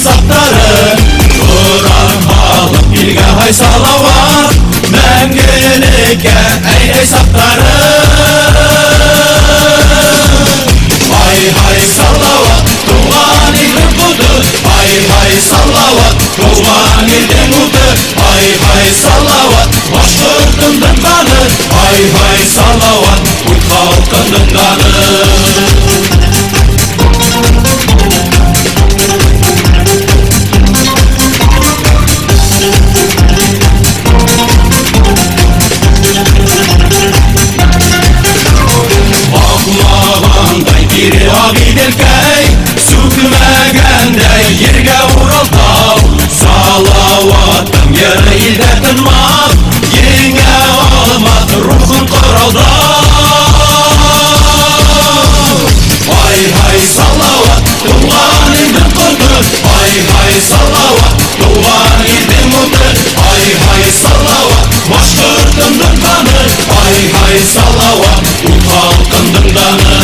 саптары, Туран халық елге хай салават, мәңгілекке әй саптары. Ай салават, туған елдің құты, ай салават, туған елдің ұты, ай салават, башқұртымдың қаны, ай салават, ұлт халқының қаны. Бире ағиделкәй, сүкмәгәндәй ергә уралтау, салаваттың ері илдә тынмақ, еңә алмат рухын қыралдау. Ай салават, туған елдің құты, ай салават, туған елдің ұты, ай салават, башқұртымдың қаны, ай салават, ұлт халқының даны.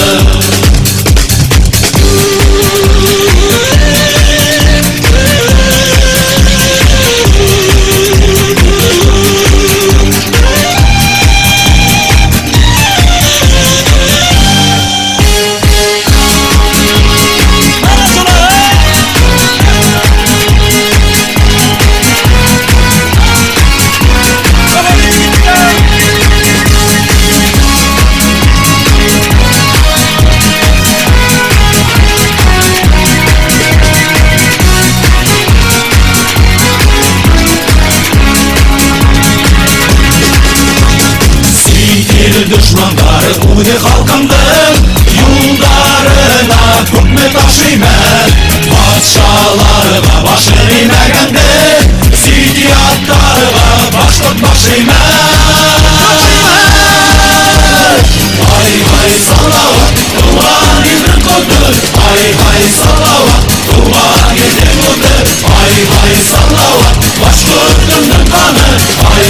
Düşmanları uйды халқымдың, юлдарына күпме ташимән, патшаларға башы имәгәнде, зидияттарға башқұрт башимән. Ай салават, туған елдің құты, ай салават, туған елдің ұты, ай салават, башқұртымдың қаны, ай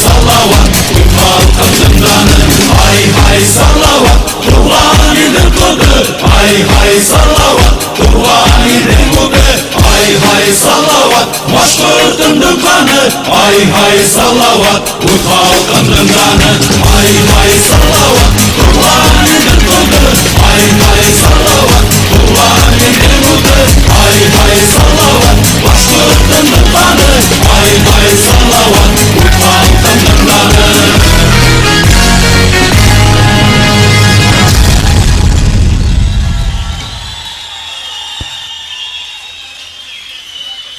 салават, ұлт халқының даны. Ай салават, туған елдің құты, ай салават, туған елдің ұты, ай салават, башқұртымдың қаны, ай салават, ұлт халқының даны. Ай салават, туған елдің құты, ай салават, туған елдің ұты, ай салават, башқұртымдың қаны, ай салават, ұлт халқының даны.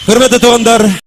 Hürmetli tuğanlar.